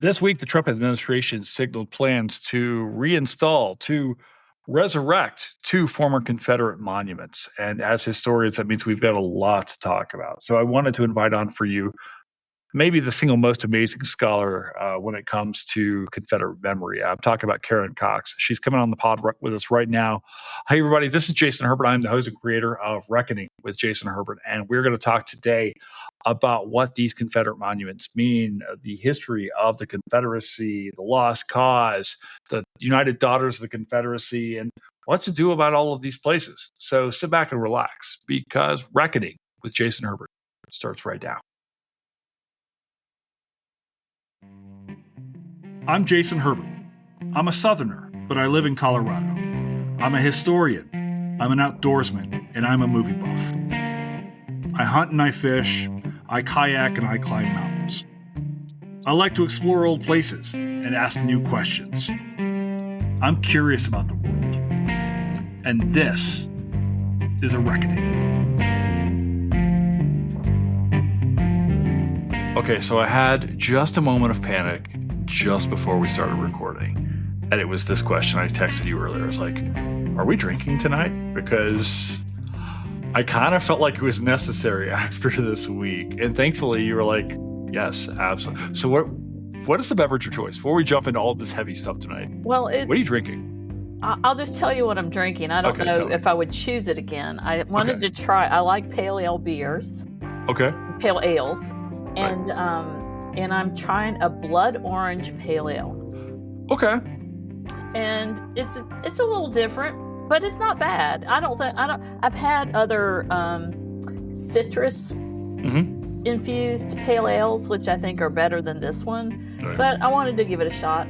This week, the Trump administration signaled plans to to resurrect two former Confederate monuments. And as historians, that means we've got a lot to talk about. So I wanted to invite on for you maybe the single most amazing scholar when it comes to Confederate memory. I'm talking about Karen Cox. She's coming on the pod with us right now. Hey, everybody. This is Jason Herbert. I'm the host and creator of Reckoning with Jason Herbert. And we're going to talk today about what these Confederate monuments mean, the history of the Confederacy, the lost cause, the United Daughters of the Confederacy, and what to do about all of these places. So sit back and relax, because Reckoning with Jason Herbert starts right now. I'm Jason Herbert. I'm a Southerner, but I live in Colorado. I'm a historian, I'm an outdoorsman, and I'm a movie buff. I hunt and I fish, I kayak and I climb mountains. I like to explore old places and ask new questions. I'm curious about the world. And this is a reckoning. Okay, so I had just a moment of panic just before we started recording. And it was this question. I texted you earlier. I was like, are we drinking tonight? Because I kind of felt like it was necessary after this week. And thankfully you were like, yes, absolutely. So what is the beverage of choice before we jump into all this heavy stuff tonight? Well, what are you drinking? I'll just tell you what I'm drinking. I don't know if I would choose it again. I wanted to try, I like pale ale beers. Okay. Pale ales. And, and I'm trying a blood orange pale ale. Okay. And it's a little different, but it's not bad. I've had other citrus infused pale ales, which I think are better than this one. Right. But I wanted to give it a shot.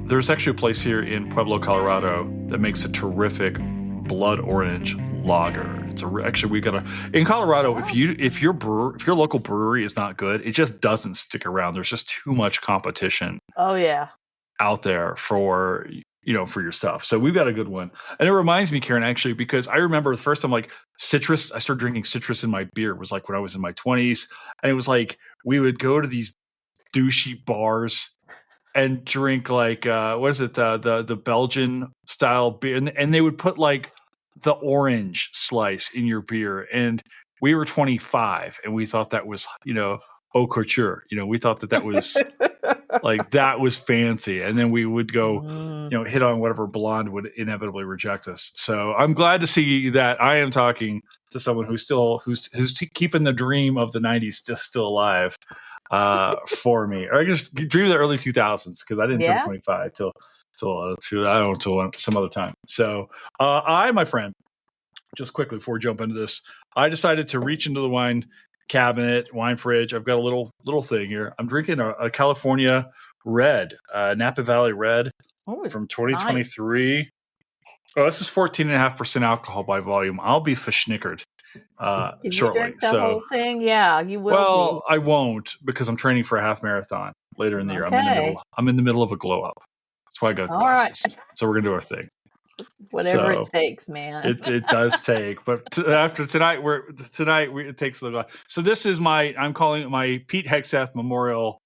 There's actually a place here in Pueblo, Colorado that makes a terrific blood orange lager. In Colorado, if your local brewery is not good, it just doesn't stick around. There's just too much competition. Oh yeah. Out there for your stuff. So we've got a good one. And it reminds me, Karen, actually, because I remember the first time I started drinking citrus in my beer. It was like when I was in my 20s. And it was like we would go to these douchey bars and drink the Belgian style beer. And they would put like the orange slice in your beer. And we were 25 and we thought that was, haute couture. We thought that was like, that was fancy. And then we would go, hit on whatever blonde would inevitably reject us. So I'm glad to see that I am talking to someone who's keeping the dream of the 90s still alive for me. Or I just dream of the early 2000s, because I didn't turn 25 till some other time. So my friend, just quickly before we jump into this, I decided to reach into the wine cabinet, wine fridge. I've got a little thing here. I'm drinking a California Red, Napa Valley Red from 2023. Nice. Oh, this is 14.5% alcohol by volume. I'll be verschnickered shortly. You drink the whole thing? Yeah, you will. Well, I won't, because I'm training for a half marathon later in the year. I'm in the middle of a glow up. That's why I got the glasses. Right. So we're gonna do our thing. Whatever it takes, man. It does take, but after tonight, it takes the. So this is I'm calling it my Pete Hegseth Memorial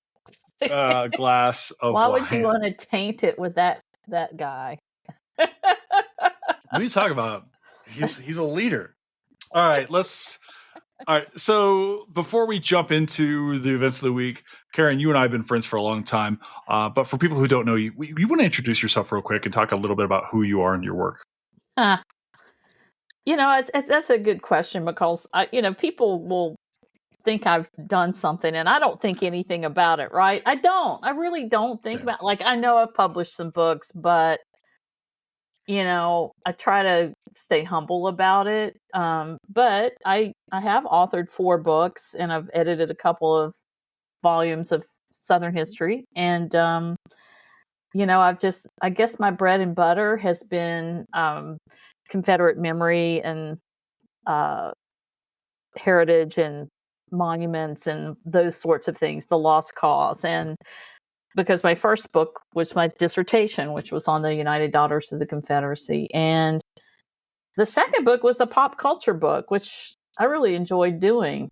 glass of wine. Why would you want to taint it with that guy? What are you talking about? He's a leader. All right. So before we jump into the events of the week, Karen, you and I have been friends for a long time. But for people who don't know you, you want to introduce yourself real quick and talk a little bit about who you are and your work. That's a good question, because people will think I've done something and I don't think anything about it, right? I really don't think about, I know I've published some books, but I try to stay humble about it. But I have authored 4 books and I've edited a couple of volumes of Southern history. And, I guess my bread and butter has been Confederate memory and heritage and monuments and those sorts of things, the lost cause. And because my first book was my dissertation, which was on the United Daughters of the Confederacy. And the second book was a pop culture book, which I really enjoyed doing.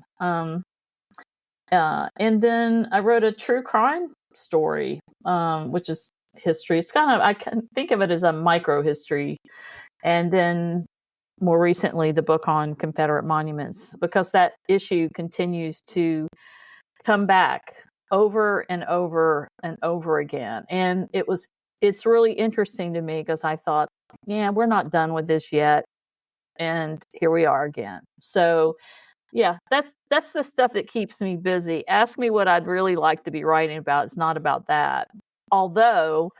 And then I wrote a true crime story, which is history. It's kind of, I can think of it as a micro history. And then more recently, the book on Confederate monuments, because that issue continues to come back over and over and over again. And it's really interesting to me because I thought, yeah, we're not done with this yet. And here we are again. So yeah, that's the stuff that keeps me busy. Ask me what I'd really like to be writing about. It's not about that. Although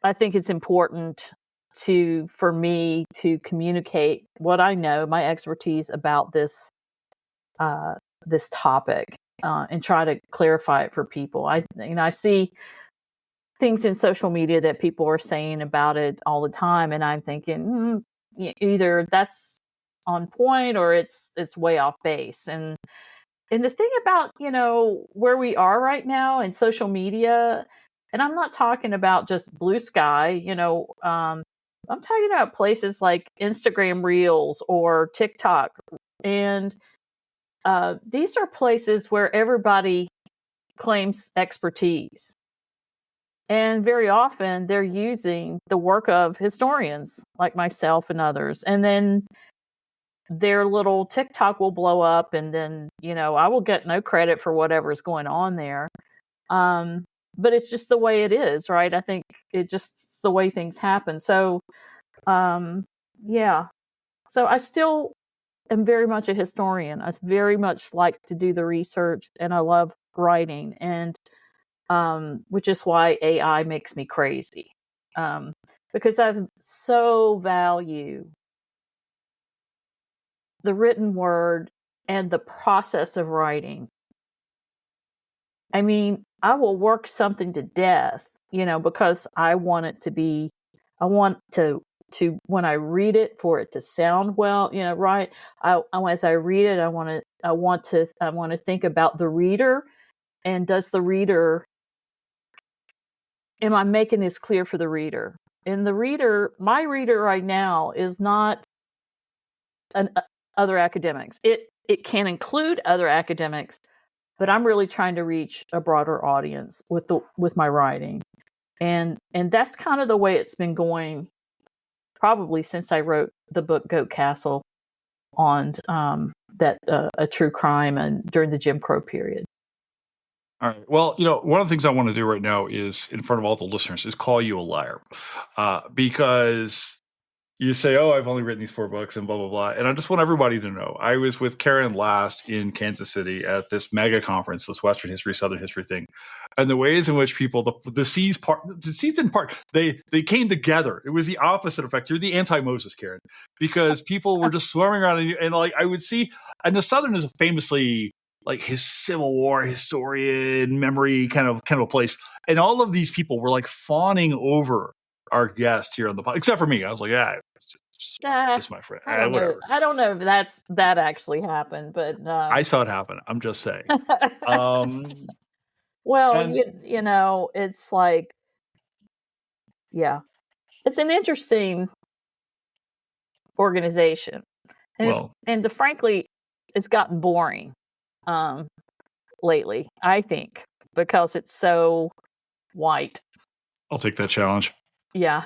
I think it's important for me to communicate what I know, my expertise about this topic, and try to clarify it for people. I see things in social media that people are saying about it all the time, and I'm thinking either that's on point or it's way off base. And the thing about where we are right now in social media, and I'm not talking about just blue sky, I'm talking about places like Instagram Reels or TikTok, and these are places where everybody claims expertise. And very often they're using the work of historians like myself and others. And then their little TikTok will blow up, and then, I will get no credit for whatever's going on there. But it's just the way it is, right? I think it's the way things happen. So, yeah. So I still am very much a historian. I very much like to do the research, and I love writing, and which is why AI makes me crazy. Because I so value the written word and the process of writing. I mean, I will work something to death, because I want it to be, I want to when I read it, for it to sound well, right. As I read it, I want to think about the reader, and does the reader, am I making this clear for the reader? And my reader right now is not other academics. It can include other academics, but I'm really trying to reach a broader audience with my writing, and that's kind of the way it's been going, probably since I wrote the book Goat Castle on a true crime and during the Jim Crow period. All right. Well, one of the things I want to do right now is, in front of all the listeners, is call you a liar, because you say, "Oh, I've only written these 4 books," and blah blah blah. And I just want everybody to know, I was with Karen last in Kansas City at this mega conference, this Western History, Southern History thing, and the ways in which people, the seas didn't part. They came together. It was the opposite effect. You're the anti-Moses, Karen, because people were just swarming around, and like I would see, and the Southern is famously like his Civil War historian memory kind of a place, and all of these people were like fawning over our guest here on the podcast, except for me. I was like, it's just my friend. Whatever. I don't know if that actually happened, but I saw it happen. I'm just saying. Well, it's like, yeah, it's an interesting organization, and frankly, it's gotten boring lately, I think, because it's so white. I'll take that challenge. Yeah.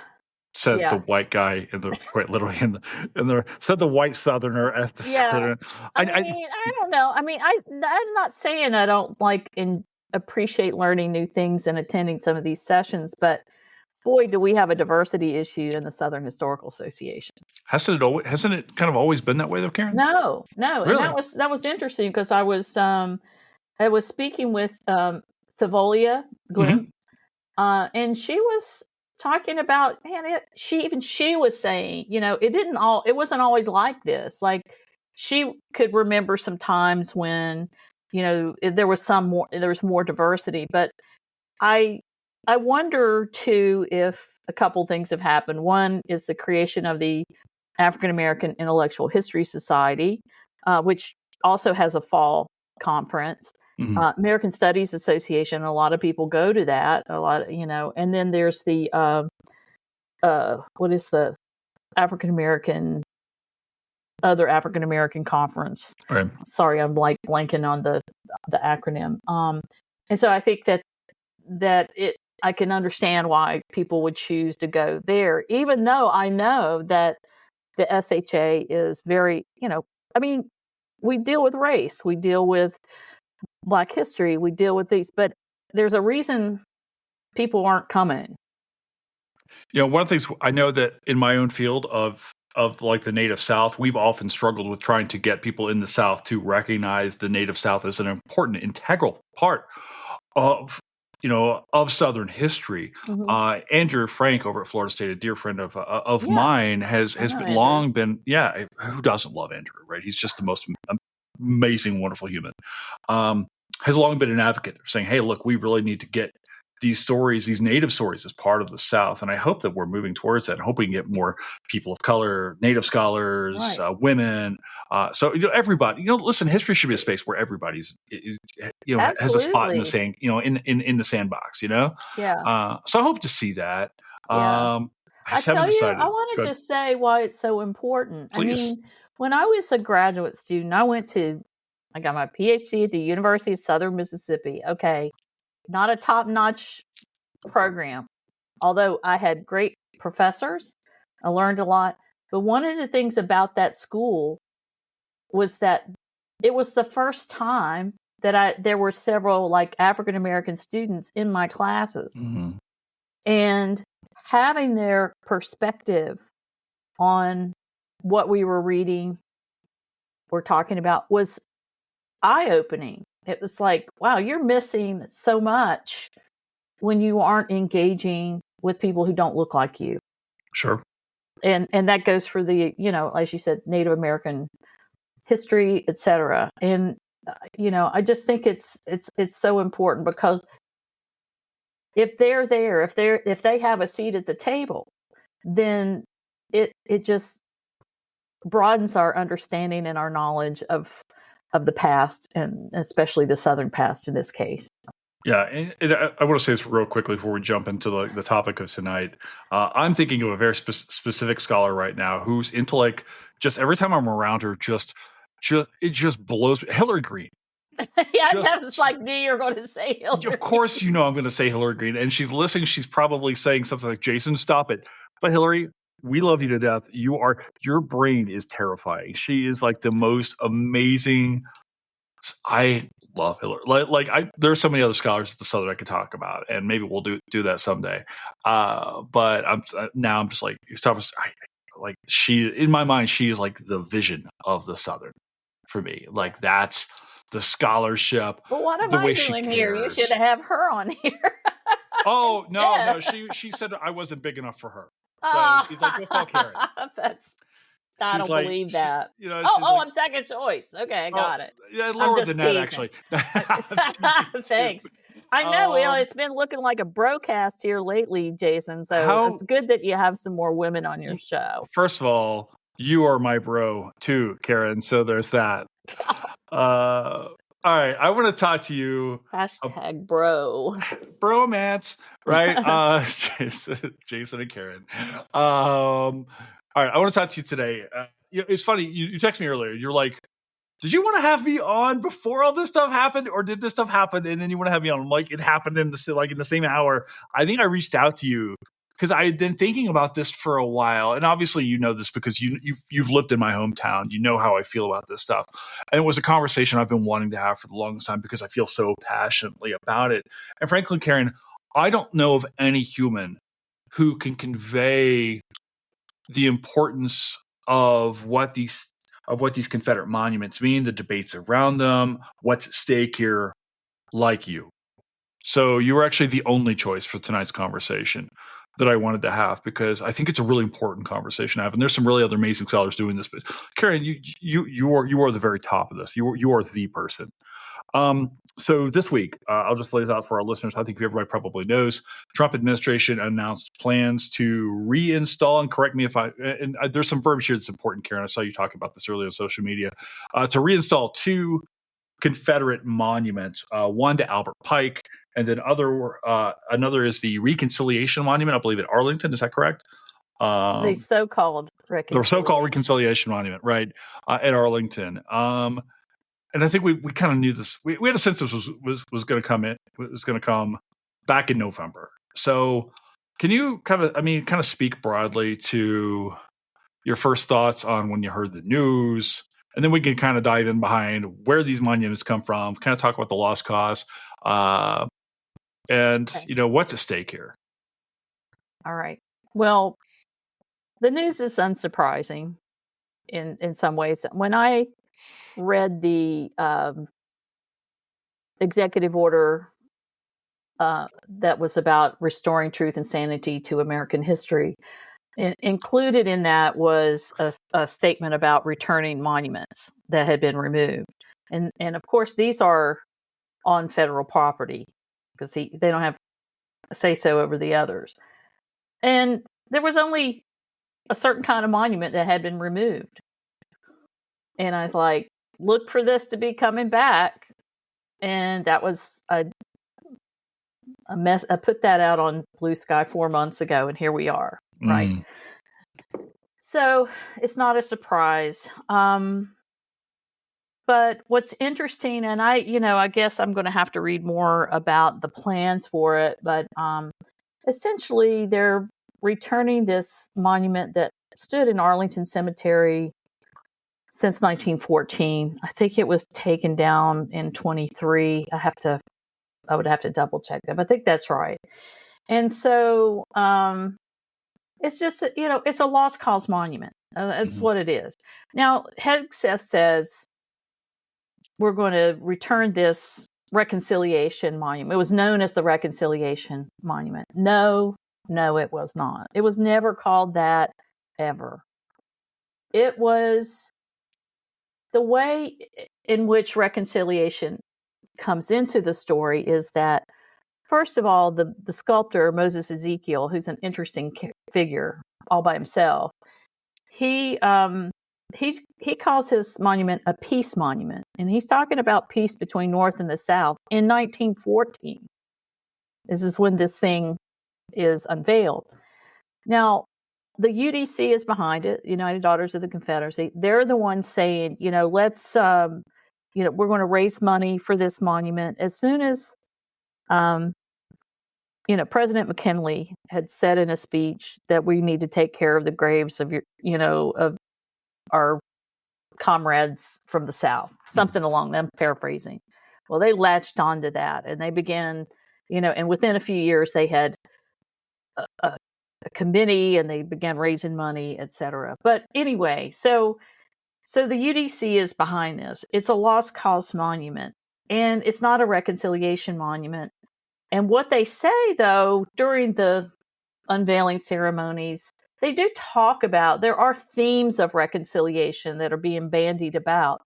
Said the white guy quite literally said the white Southerner at the Southern. I don't know. I mean, I'm not saying I don't like and appreciate learning new things and attending some of these sessions, but boy, do we have a diversity issue in the Southern Historical Association. Hasn't it kind of always been that way though, Karen? No. Really? And that was interesting, because I was speaking with Thavolia Glim, and she was talking about, man, she was saying, it wasn't always like this. Like, she could remember some times when, there was more diversity, but I wonder too if a couple things have happened. One is the creation of the African American Intellectual History Society, which also has a fall conference. American Studies Association, a lot of people go to that, and then there's the what is the African American other African American conference. Right. Sorry, I'm like blanking on the acronym. And so I think that I can understand why people would choose to go there, even though I know that the SHA is very, I mean, we deal with race, we deal with Black history, we deal with these, but there's a reason people aren't coming. One of the things I know that in my own field of like the Native South, we've often struggled with trying to get people in the South to recognize the Native South as an important, integral part of Southern history. Mm-hmm. Andrew Frank over at Florida State, a dear friend of mine, has long been, who doesn't love Andrew, right? He's just the most amazing, wonderful human. Has long been an advocate of saying, hey, look, we really need to get these stories, these Native stories, as part of the South. And I hope that we're moving towards that. I hope we can get more people of color, Native scholars, right. Women. So everybody, listen, history should be a space where everybody's, has a spot in the sand, in the sandbox, Yeah. So I hope to see that. Yeah. I wanted to say why it's so important. Please. I mean, when I was a graduate student, I got my PhD at the University of Southern Mississippi. Okay. Not a top-notch program, although I had great professors. I learned a lot. But one of the things about that school was that it was the first time that there were several like African American students in my classes. Mm-hmm. And having their perspective on what we were reading, we're talking about, was eye-opening. It was like, wow, you're missing so much when you aren't engaging with people who don't look like you. Sure. And that goes for the, as you said, Native American history, etc. And, I just think it's so important, because if they're there, if they have a seat at the table, then it just broadens our understanding and our knowledge of the past, and especially the Southern past in this case. Yeah, and I want to say this real quickly before we jump into the topic of tonight. I'm thinking of a very specific scholar right now whose intellect, just every time I'm around her, it just blows me. Hillary Green. That's like me. You're going to say Hillary. Of course, I'm going to say Hillary Green, and she's listening. She's probably saying something like, "Jason, stop it." But Hillary, we love you to death. Your brain is terrifying. She is like the most amazing. I love Hillary. There's so many other scholars at the Southern I could talk about, and maybe we'll do that someday. But I'm just like, she, in my mind, she is like the vision of the Southern for me. Like, that's the scholarship. Well, what am I doing here? You should have her on here. Oh no, she said I wasn't big enough for her. So she's like, "Well, fuck Karen." I don't believe that. I'm second choice. Okay, I got it. Yeah, lower than that, actually. Thanks. I know, it's been looking like a broadcast here lately, Jason. So it's good that you have some more women on your show. First of all, you are my bro too, Karen. So there's that. All right, I want to talk to you. Hashtag bro. Bromance, right? Jason and Karen. All right, I want to talk to you today. It's funny. You texted me earlier. You're like, did you want to have me on before all this stuff happened, or did this stuff happen and then you want to have me on? I'm like, it happened in the same hour. I think I reached out to you because I had been thinking about this for a while, and obviously you know this because you've lived in my hometown. You know how I feel about this stuff, and it was a conversation I've been wanting to have for the longest time because I feel so passionately about it. And frankly, Karen, I don't know of any human who can convey the importance of what these Confederate monuments mean, the debates around them, what's at stake here, like you. So you were actually the only choice for tonight's conversation that I wanted to have, because I think it's a really important conversation to have. And there's some really other amazing scholars doing this. But Karen, you are the very top of this. You are the person. So this week, I'll just lay this out for our listeners. I think everybody probably knows, Trump administration announced plans to reinstall, and correct me if there's some verbiage here that's important, Karen. I saw you talking about this earlier on social media, to reinstall 2 Confederate monuments, one to Albert Pike, and then another is the Reconciliation Monument, I believe, at Arlington. Is that correct? The so-called the so-called Reconciliation Monument, right, at Arlington. And I think we kind of knew this. We had a sense this was going to come in. Was going to come back in November. So, can you kind of speak broadly to your first thoughts on when you heard the news, and then we can kind of dive in behind where these monuments come from. Kind of talk about the lost cause, and what's at stake here. All right. Well, the news is unsurprising in some ways. When I read the executive order that was about restoring truth and sanity to American history, included in that was a statement about returning monuments that had been removed. And of course, these are on federal property because they don't have a say-so over the others. And there was only a certain kind of monument that had been removed. And I was like, look for this to be coming back. And that was a mess. I put that out on Blue Sky 4 months ago, and here we are, right? So it's not a surprise. But what's interesting, and I guess I'm going to have to read more about the plans for it, but essentially they're returning this monument that stood in Arlington Cemetery since 1914. I think it was taken down in 23. I would have to double check that, but I think that's right. And so it's just, it's a lost cause monument. That's what it is. Now, Hegseth says we're going to return this Reconciliation Monument. It was known as the Reconciliation Monument. No, it was not. It was never called that, ever. It was the way in which reconciliation comes into the story is that, first of all, the sculptor, Moses Ezekiel, who's an interesting figure all by himself, he calls his monument a peace monument. And he's talking about peace between North and the South in 1914. This is when this thing is unveiled. Now, the UDC is behind it, United Daughters of the Confederacy. They're the ones saying, let's, we're going to raise money for this monument. As soon as, President McKinley had said in a speech that we need to take care of the graves of of our comrades from the South, something along them, paraphrasing. Well, they latched onto that and they began, and within a few years they had a committee and they began raising money, etc. But anyway, so the UDC is behind this. It's a lost cause monument, and it's not a reconciliation monument. And what they say, though, during the unveiling ceremonies, they do talk about, there are themes of reconciliation that are being bandied about.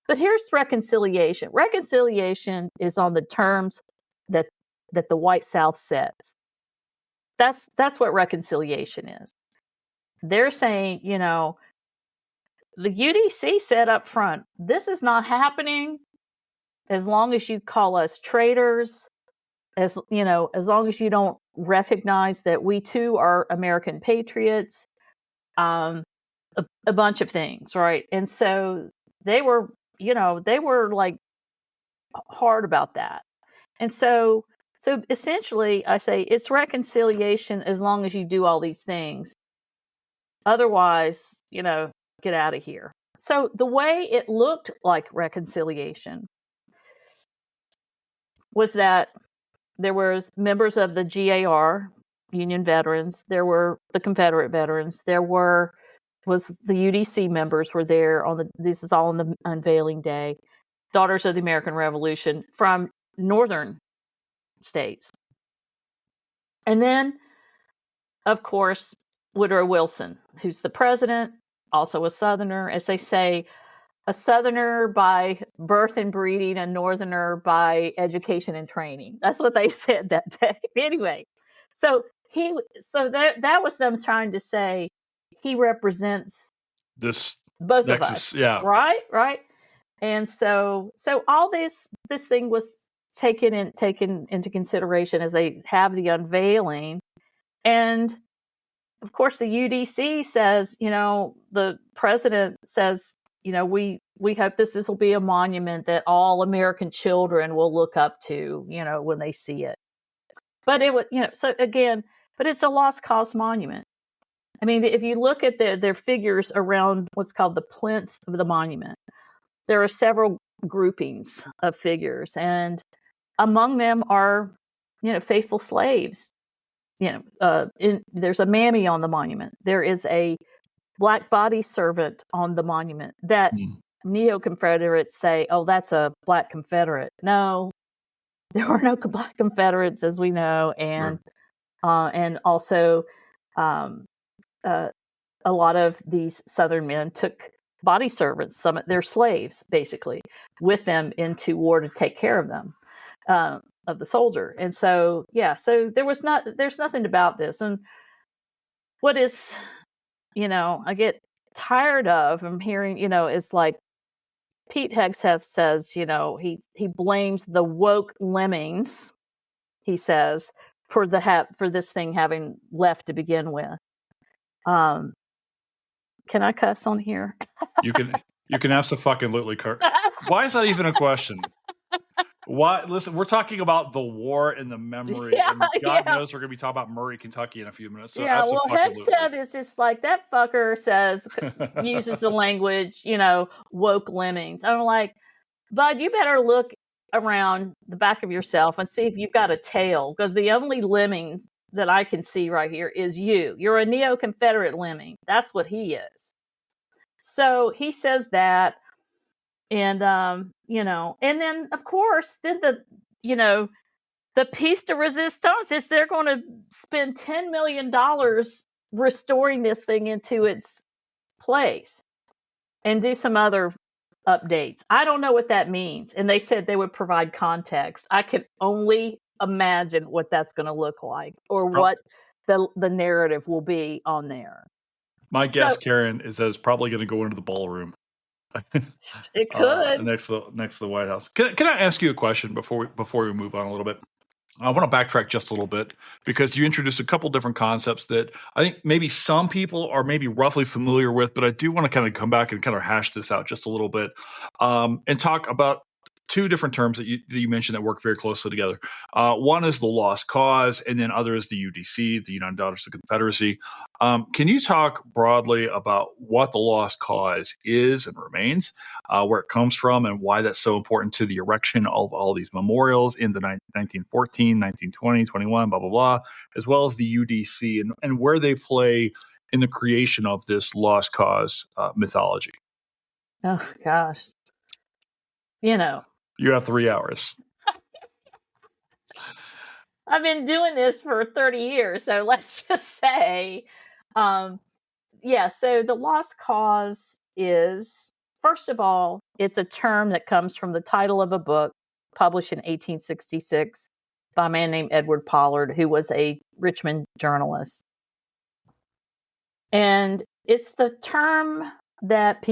But here's reconciliation. Reconciliation is on the terms that the white South sets. That's what reconciliation is. They're saying, the UDC said up front, this is not happening as long as you call us traitors, as long as you don't recognize that we too are American patriots, a bunch of things, right? And so they were like hard about that. And so essentially I say it's reconciliation as long as you do all these things. Otherwise, get out of here. So the way it looked like reconciliation was that there was members of the GAR, Union veterans. There were the Confederate veterans. There was the UDC members were there this is all on the unveiling day. Daughters of the American Revolution from northern states. And then, of course, Woodrow Wilson, who's the president, also a Southerner, as they say, a Southerner by birth and breeding, a Northerner by education and training. That's what they said that day. Anyway, so that was them trying to say he represents both of us. Yeah. Right. And so all this thing was taken into consideration as they have the unveiling. And of course, the UDC says, the president says, we hope this will be a monument that all American children will look up to, when they see it. But it was, so again, but it's a lost cause monument. I mean, if you look at their figures around what's called the plinth of the monument, there are several groupings of figures, and among them are, faithful slaves. There's a mammy on the monument. There is a black body servant on the monument that neo-Confederates say, oh, that's a black Confederate. No, there are no black Confederates, as we know, and also a lot of these Southern men took body servants, some of their slaves, basically, with them into war to take care of them, of the soldier. And so, so there's nothing about this. And what is, I get tired of, I'm hearing, is like Pete Hegseth says, he blames the woke lemmings, he says, for this thing having left to begin with. Can I cuss on here? You can absolutely curse. Why is that even a question? Why? Listen, we're talking about the war and the memory, and God knows we're going to be talking about Murray, Kentucky in a few minutes. So Hegseth is just like, that fucker uses the language, woke lemmings. I'm like, bud, you better look around the back of yourself and see if you've got a tail, because the only lemmings that I can see right here is you. You're a neo-Confederate lemming. That's what he is. So he says that. And, and then, of course, then the piece de resistance is they're going to spend $10 million restoring this thing into its place and do some other updates. I don't know what that means. And they said they would provide context. I can only imagine what that's going to look like, or what the narrative will be on there. My guess, Karen, is that it's probably going to go into the ballroom. It could next to the White House. Can I ask you a question before we move on a little bit? I want to backtrack just a little bit, because you introduced a couple different concepts that I think maybe some people are maybe roughly familiar with, but I do want to kind of come back and kind of hash this out just a little bit, and talk about two different terms that you mentioned that work very closely together. One is the lost cause, and then other is the UDC, the United Daughters of the Confederacy. Can you talk broadly about what the lost cause is and remains, where it comes from, and why that's so important to the erection of all these memorials in the 1914, 1920, 21, blah, blah, blah, as well as the UDC, and where they play in the creation of this lost cause mythology? Oh, gosh. You have 3 hours. I've been doing this for 30 years, so let's just say, so the lost cause is, first of all, it's a term that comes from the title of a book published in 1866 by a man named Edward Pollard, who was a Richmond journalist. And it's the term that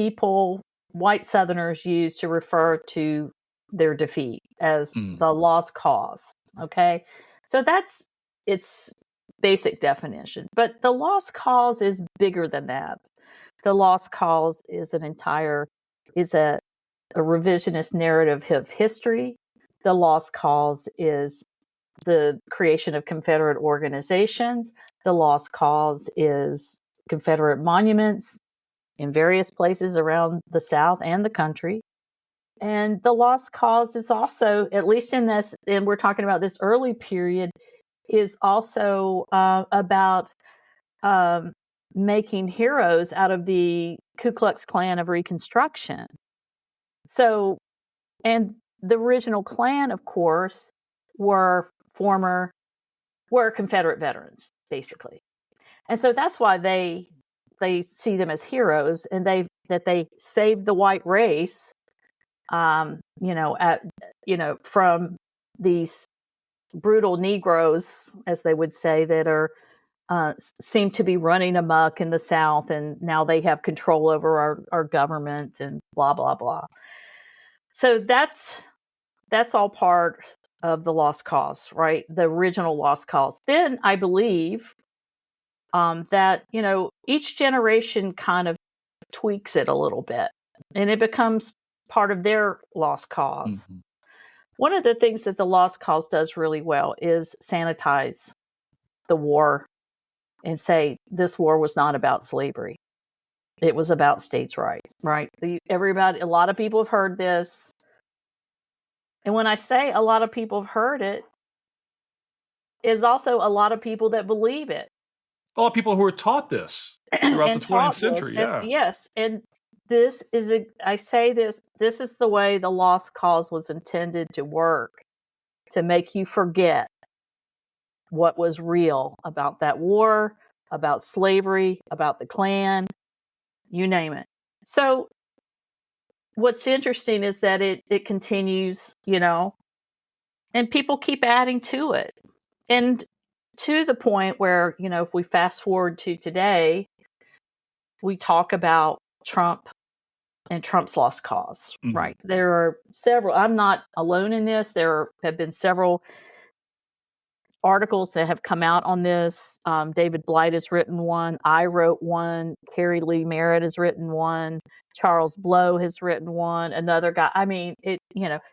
white Southerners use to refer to their defeat as the lost cause. Okay. So that's its basic definition. But the lost cause is bigger than that. The lost cause is a revisionist narrative of history. The lost cause is the creation of Confederate organizations. The lost cause is Confederate monuments in various places around the South and the country. And the lost cause is also, at least in this, and we're talking about this early period, is also about making heroes out of the Ku Klux Klan of Reconstruction. So, and the original Klan, of course, were Confederate veterans, basically. And so that's why they see them as heroes, and that they saved the white race, from these brutal Negroes, as they would say, that are seem to be running amok in the South, and now they have control over our government and blah blah blah. So that's all part of the lost cause, right? The original lost cause. Then I believe that, each generation kind of tweaks it a little bit, and it becomes part of their lost cause. Mm-hmm. One of the things that the lost cause does really well is sanitize the war and say this war was not about slavery. It was about states' rights, right? A lot of people have heard this. And when I say a lot of people have heard it, is also a lot of people that believe it. A lot of people who are taught this throughout the 20th century. Yeah. Yes. And this is the way the lost cause was intended to work, to make you forget what was real about that war, about slavery, about the Klan, you name it. So what's interesting is that it continues, and people keep adding to it. And to the point where, if we fast forward to today, we talk about Trump and Trump's lost cause, mm-hmm. right? There are several, I'm not alone in this. There have been several articles that have come out on this. David Blight has written one. I wrote one. Carrie Lee Merritt has written one. Charles Blow has written one. Another guy. I mean,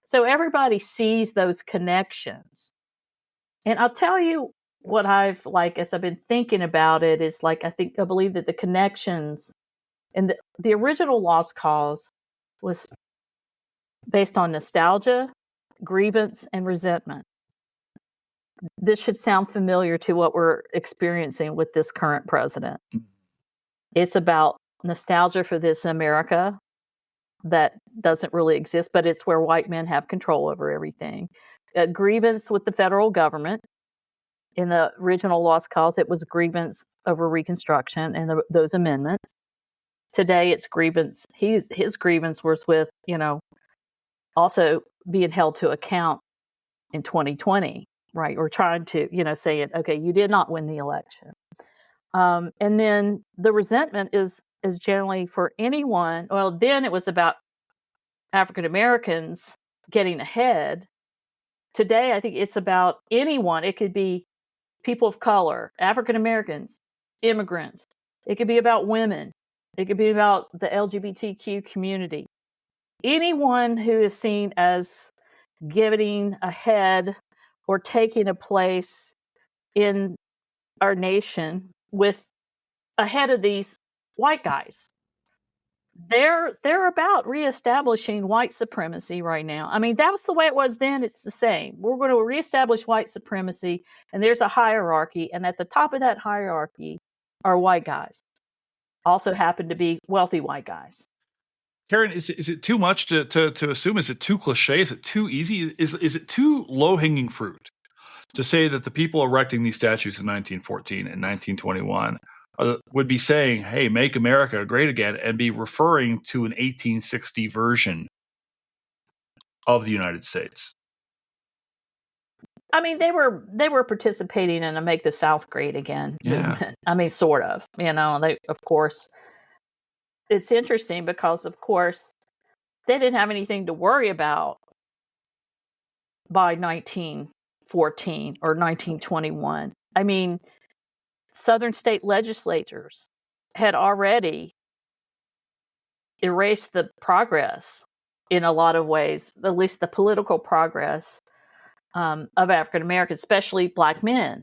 so everybody sees those connections. And I'll tell you what as I've been thinking about it, is I believe that the connections and the original lost cause was based on nostalgia, grievance, and resentment. This should sound familiar to what we're experiencing with this current president. It's about nostalgia for this America that doesn't really exist, but it's where white men have control over everything. A grievance with the federal government. In the original lost cause, it was a grievance over Reconstruction and those amendments. Today, it's grievance. His grievance was with, also being held to account in 2020, right? Or trying to, saying, okay, you did not win the election. And then the resentment is generally for anyone. Well, then it was about African Americans getting ahead. Today, I think it's about anyone. It could be people of color, African Americans, immigrants. It could be about women. It could be about the LGBTQ community. Anyone who is seen as getting ahead or taking a place in our nation ahead of these white guys. They're about reestablishing white supremacy right now. I mean, that was the way it was then. It's the same. We're going to reestablish white supremacy, and there's a hierarchy, and at the top of that hierarchy are white guys. Also happen to be wealthy white guys. Karen, is it too much to assume? Is it too cliche? Is it too easy? Is it too low-hanging fruit to say that the people erecting these statues in 1914 and 1921 would be saying, hey, make America great again, and be referring to an 1860 version of the United States? I mean, they were participating in a Make the South Great Again movement. I mean, sort of, they, of course, it's interesting because, of course, they didn't have anything to worry about by 1914 or 1921. I mean, Southern state legislatures had already erased the progress in a lot of ways, at least the political progress of African Americans, especially Black men,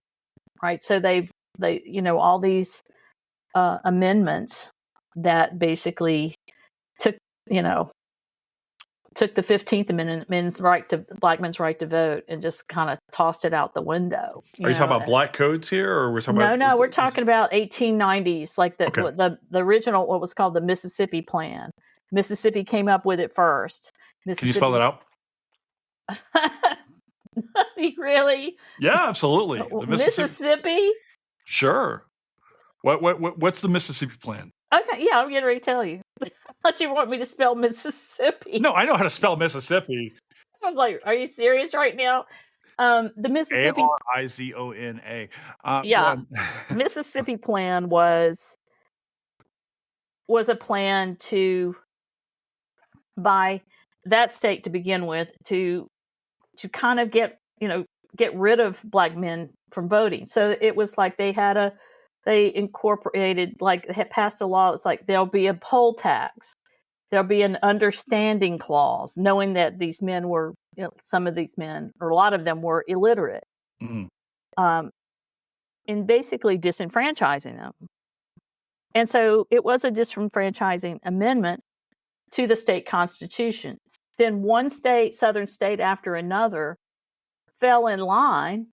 right? So they all these amendments that basically took the 15th Amendment, Black men's right to vote, and just kind of tossed it out the window. Are you talking about black codes here, or we're talking about? No, we're talking about 1890s, like the original, what was called the Mississippi Plan. Mississippi came up with it first. Can you spell that out? Really? Yeah, absolutely. The Mississippi? Sure. What's the Mississippi Plan? Okay, yeah, I'm getting ready to tell you. I thought you want me to spell Mississippi. No, I know how to spell Mississippi. I was like, are you serious right now? The Mississippi Arizona. Yeah. Mississippi Plan was a plan by that state to begin with to kind of get rid of Black men from voting. So it was like they had they incorporated, like, they had passed a law. It's like there'll be a poll tax, there'll be an understanding clause, knowing that these men were, some of these men, or a lot of them, were illiterate, in basically disenfranchising them. And so it was a disenfranchising amendment to the state constitution. Then one state, southern state after another, fell in line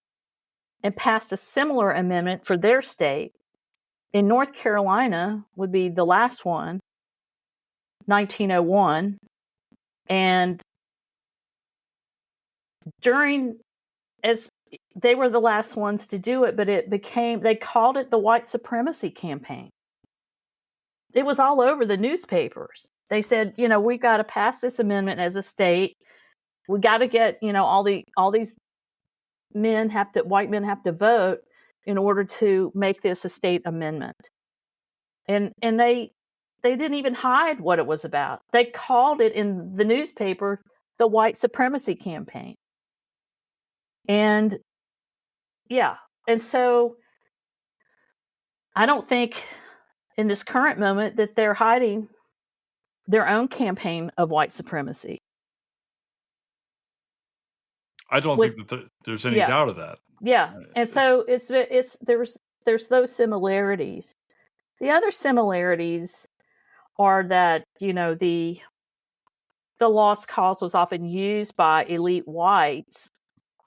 and passed a similar amendment for their state. In North Carolina would be the last one, 1901. And as they were the last ones to do it, but they called it the white supremacy campaign. It was all over the newspapers. They said, we've got to pass this amendment as a state. We got to get, all these white men have to vote in order to make this a state amendment. And they didn't even hide what it was about. They called it in the newspaper the white supremacy campaign. And so I don't think in this current moment that they're hiding their own campaign of white supremacy. I don't think that there's any doubt of that. Yeah, and so there's those similarities. The other similarities are that the lost cause was often used by elite whites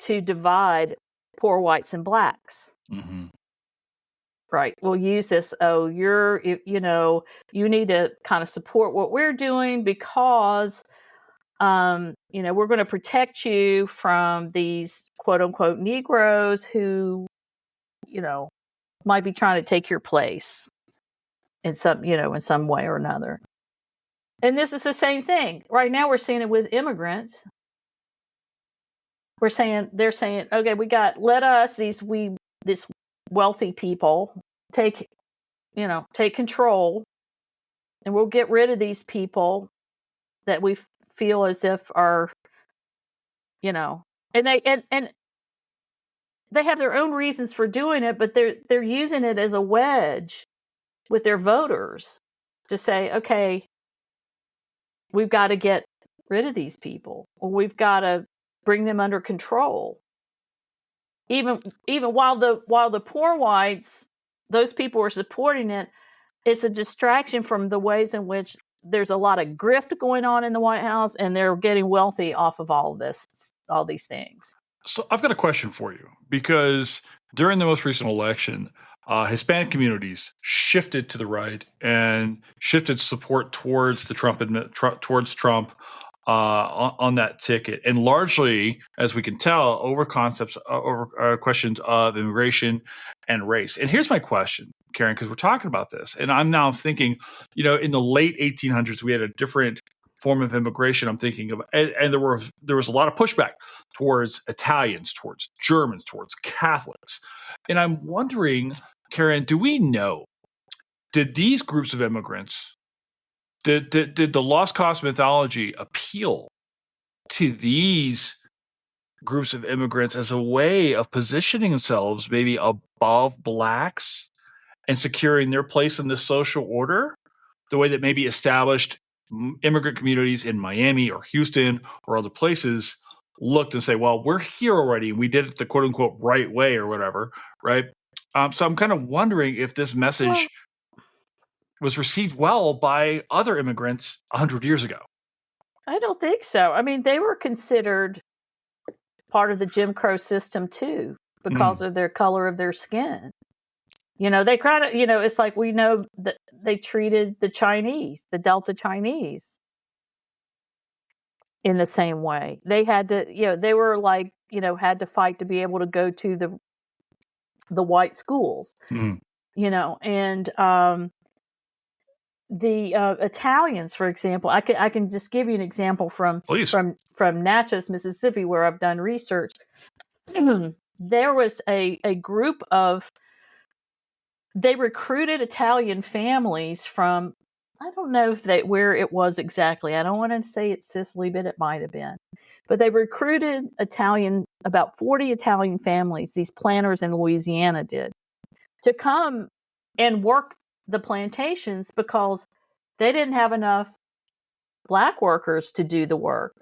to divide poor whites and blacks. Mm-hmm. Right. We'll use this. Oh, you need to kind of support what we're doing because, we're going to protect you from these quote unquote Negroes who, might be trying to take your place in some way or another. And this is the same thing. Right now we're seeing it with immigrants. They're saying, okay, let us, this wealthy people, take control, and we'll get rid of these people that we feel as if are, and they have their own reasons for doing it, but they're using it as a wedge with their voters to say, okay, we've got to get rid of these people, or we've got to bring them under control. Even while the poor whites, those people are supporting it, it's a distraction from the ways in which there's a lot of grift going on in the White House, and they're getting wealthy off of all these things. So I've got a question for you, because during the most recent election, Hispanic communities shifted to the right and shifted support towards Trump on that ticket, and largely, as we can tell, over questions of immigration and race. And here's my question, Karen, because we're talking about this, and I'm now thinking, in the late 1800s, we had a different form of immigration. I'm thinking of, and there was a lot of pushback towards Italians, towards Germans, towards Catholics, and I'm wondering, Karen, do we know, did these groups of immigrants, did the lost cause mythology appeal to these groups of immigrants as a way of positioning themselves maybe above blacks and securing their place in the social order, the way that maybe established immigrant communities in Miami or Houston or other places looked and say, well, we're here already and we did it the quote unquote right way or whatever, right? So I'm kind of wondering if this message was received well by other immigrants 100 years ago. I don't think so. I mean, they were considered part of the Jim Crow system too, because of their color of their skin. They kind of, it's like, we know that they treated the Chinese, the Delta Chinese, in the same way. They had to, they were like, had to fight to be able to go to the white schools, and the Italians, for example, I can just give you an example from Natchez, Mississippi, where I've done research. There was a group they recruited Italian families from, I don't know where it was exactly. I don't want to say it's Sicily, but it might have been. But they recruited about 40 Italian families, these planters in Louisiana did, to come and work the plantations because they didn't have enough Black workers to do the work.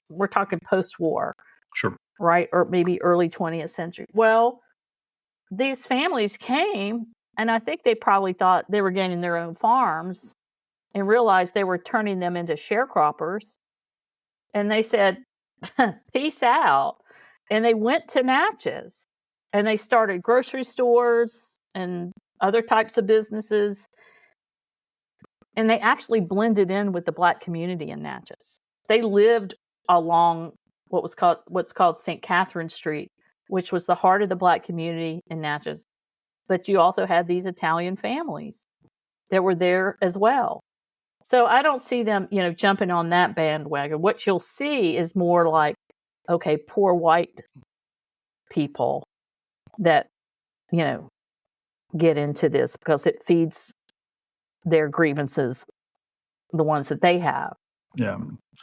We're talking post-war. Sure. Right? Or maybe early 20th century. Well, these families came, and I think they probably thought they were getting their own farms and realized they were turning them into sharecroppers. And they said, peace out. And they went to Natchez and they started grocery stores and other types of businesses. And they actually blended in with the Black community in Natchez. They lived along what's called St. Catherine Street, which was the heart of the Black community in Natchez. But you also had these Italian families that were there as well. So I don't see them, jumping on that bandwagon. What you'll see is more like, okay, poor white people that, get into this because it feeds their grievances, the ones that they have. Yeah.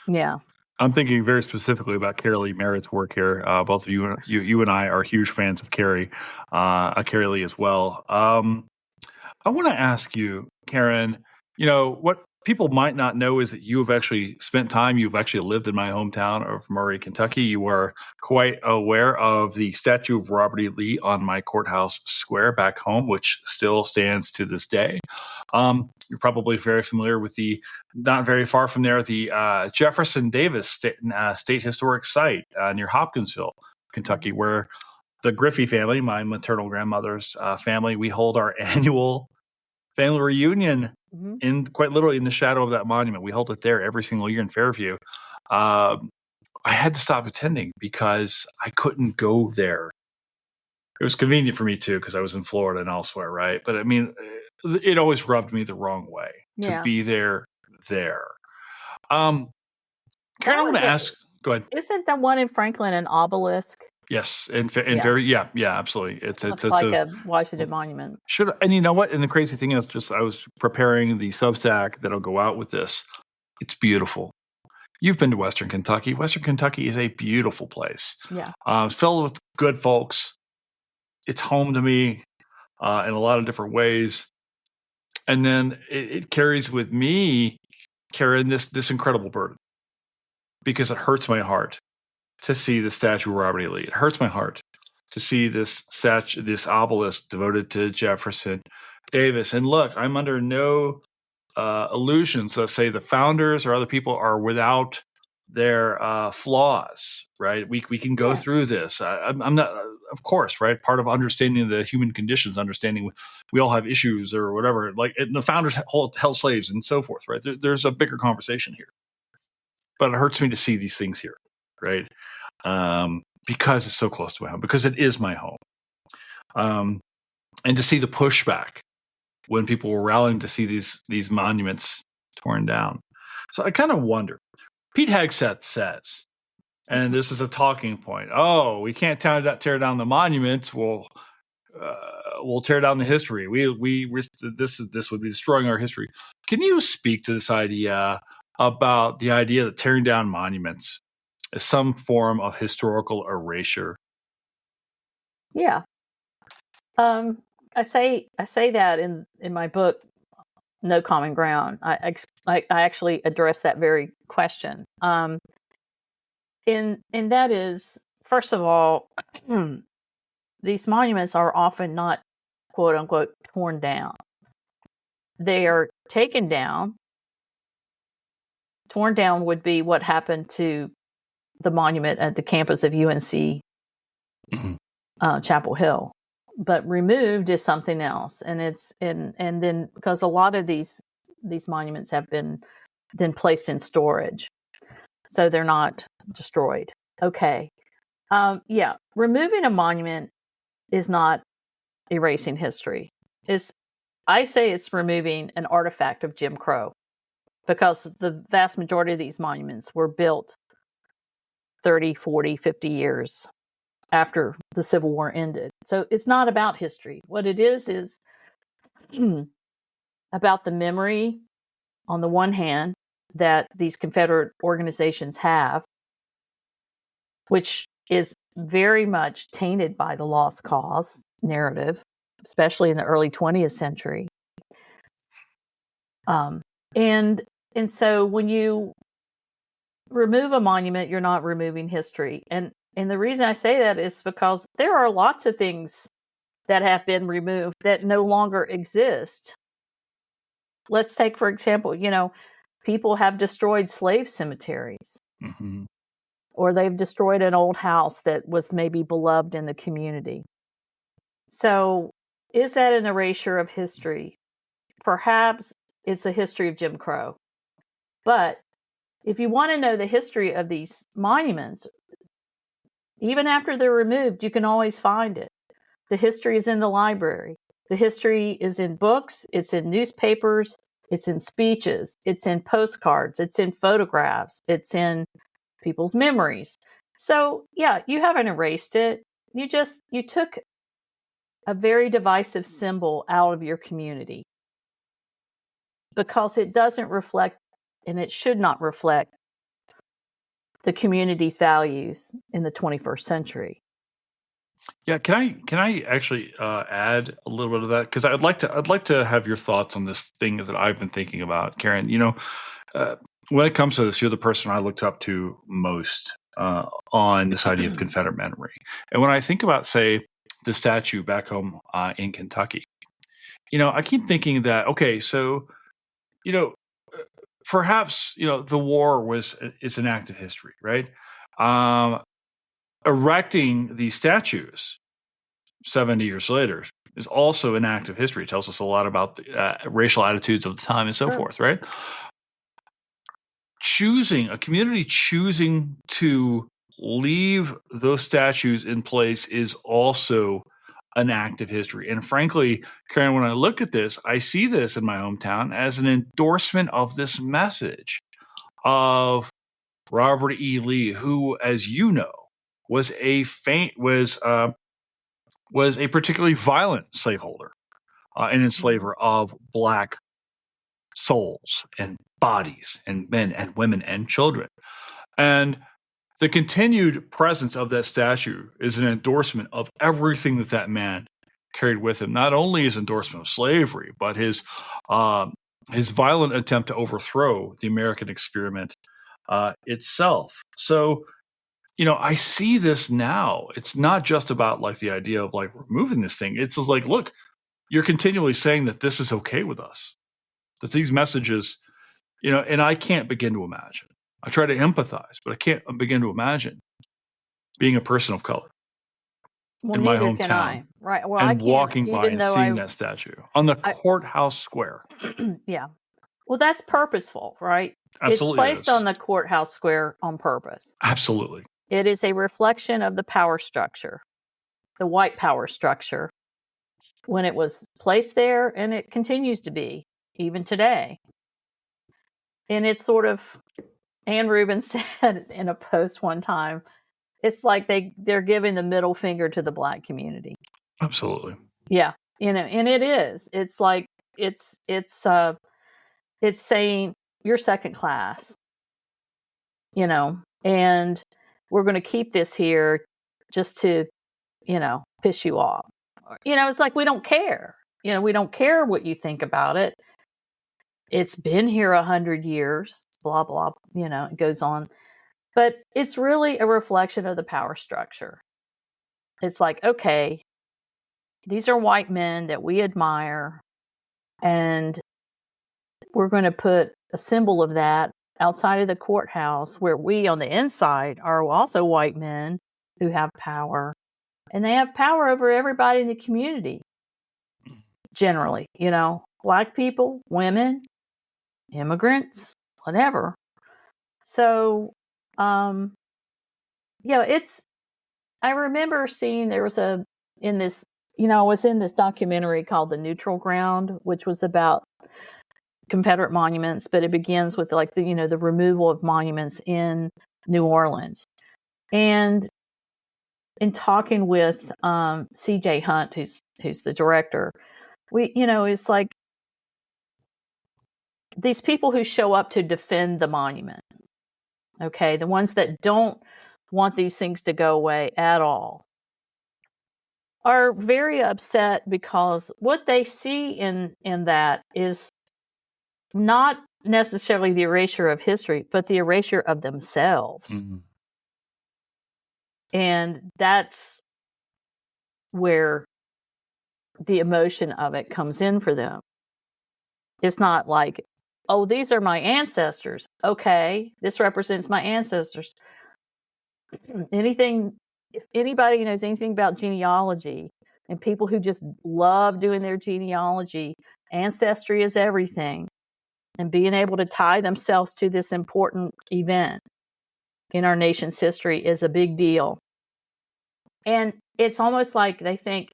Yeah. I'm thinking very specifically about Carrie Lee Merritt's work here. Both of you and I are huge fans of Carrie Lee as well. I want to ask you, Karen, what people might not know is that you have actually you've actually lived in my hometown of Murray, Kentucky. You are quite aware of the statue of Robert E. Lee on my courthouse square back home, which still stands to this day. You're probably very familiar with not very far from there, the Jefferson Davis State Historic Site near Hopkinsville, Kentucky, where the Griffey family, my maternal grandmother's family, we hold our annual family reunion in quite literally in the shadow of that monument. We hold it there every single year in Fairview. I had to stop attending because I couldn't go there. It was convenient for me too because I was in Florida and elsewhere, right? But I mean, it always rubbed me the wrong way to be there. Karen, I want to ask. Go ahead. Isn't the one in Franklin an obelisk? Yes, very absolutely. It's like a Washington monument. And you know what? And the crazy thing is, I was preparing the Substack that'll go out with this. It's beautiful. You've been to Western Kentucky. Western Kentucky is a beautiful place. Yeah, it's filled with good folks. It's home to me in a lot of different ways. And then it carries with me, Karen, this incredible burden because it hurts my heart to see the statue of Robert E. Lee. It hurts my heart to see this obelisk devoted to Jefferson Davis. And look, I'm under no illusions that say the founders or other people are without their flaws, right? We can go through this. I'm not, of course, right? Part of understanding the human conditions, understanding we all have issues or whatever. Like the founders held slaves and so forth, right? There's a bigger conversation here. But it hurts me to see these things here, right? Because it's so close to my home, because it is my home. And to see the pushback when people were rallying to see these monuments torn down. So I kind of wonder, Pete Hegseth says, and this is a talking point, we can't tear down the monuments. We'll tear down the history. This would be destroying our history. Can you speak to this idea about the idea that tearing down monuments is some form of historical erasure? Yeah. I say that in my book, No Common Ground. I actually address that very question. And that is, first of all, these monuments are often not, quote unquote, torn down. They are taken down. Torn down would be what happened to the monument at the campus of UNC Chapel Hill. But removed is something else, and then because a lot of these monuments have been then placed in storage, so they're not destroyed. Okay, removing a monument is not erasing history. I say it's removing an artifact of Jim Crow, because the vast majority of these monuments were built 30, 40, 50 years after the Civil War ended. So it's not about history. What it is about the memory, on the one hand, that these Confederate organizations have, which is very much tainted by the lost cause narrative, especially in the early 20th century. And so when you remove a monument, you're not removing history. And the reason I say that is because there are lots of things that have been removed that no longer exist. Let's take, for example, people have destroyed slave cemeteries. Mm-hmm. Or they've destroyed an old house that was maybe beloved in the community. So is that an erasure of history? Perhaps it's a history of Jim Crow. But if you want to know the history of these monuments, even after they're removed, you can always find it. The history is in the library. The history is in books. It's in newspapers. It's in speeches. It's in postcards. It's in photographs. It's in people's memories. So, yeah, you haven't erased it. You took a very divisive symbol out of your community because it doesn't reflect, and it should not reflect, the community's values in the 21st century. Yeah, can I actually add a little bit of that, because I'd like to have your thoughts on this thing that I've been thinking about, Karen. When it comes to this, you're the person I looked up to most on this idea of Confederate memory. And when I think about, say, the statue back home in Kentucky, I keep thinking that, okay, so, perhaps, the war is an act of history, right? Erecting these statues 70 years later is also an act of history. It tells us a lot about the racial attitudes of the time and so forth, right? A community choosing to leave those statues in place is also an act of history. And frankly, Karen, when I look at this, I see this in my hometown as an endorsement of this message of Robert E. Lee, who, as you know, was a particularly violent slaveholder and enslaver of Black souls and bodies and men and women and children. And the continued presence of that statue is an endorsement of everything that man carried with him. Not only his endorsement of slavery, but his violent attempt to overthrow the American experiment itself. So, I see this now. It's not just about like the idea of like removing this thing. It's just like, look, you're continually saying that this is okay with us, that these messages, and I can't begin to imagine. I try to empathize, but I can't begin to imagine being a person of color in my hometown, right? Well, and walking by and seeing that statue on the courthouse square. Yeah. Well, that's purposeful, right? Absolutely, it's placed on the courthouse square on purpose. Absolutely. It is a reflection of the power structure, the white power structure, when it was placed there, and it continues to be even today. And it's sort of, Ann Rubin said in a post one time, it's like they're giving the middle finger to the Black community. Absolutely. Yeah, and it is. It's like it's saying you're second class, and we're going to keep this here just to, piss you off. It's like we don't care. We don't care what you think about it. It's been here 100 years, blah, blah, it goes on. But it's really a reflection of the power structure. It's like, okay, these are white men that we admire, and we're going to put a symbol of that outside of the courthouse, where we on the inside are also white men who have power, and they have power over everybody in the community. Generally, Black people, women, immigrants, whatever. So, I remember seeing I was in this documentary called The Neutral Ground, which was about Confederate monuments, but it begins with like the removal of monuments in New Orleans. And in talking with C.J. Hunt, who's the director, it's like these people who show up to defend the monument, okay, the ones that don't want these things to go away at all, are very upset because what they see in that is not necessarily the erasure of history, but the erasure of themselves. Mm-hmm. And that's where the emotion of it comes in for them. It's not like, oh, these are my ancestors. Okay, this represents my ancestors. If anybody knows anything about genealogy and people who just love doing their genealogy, ancestry is everything. And being able to tie themselves to this important event in our nation's history is a big deal. And it's almost like they think,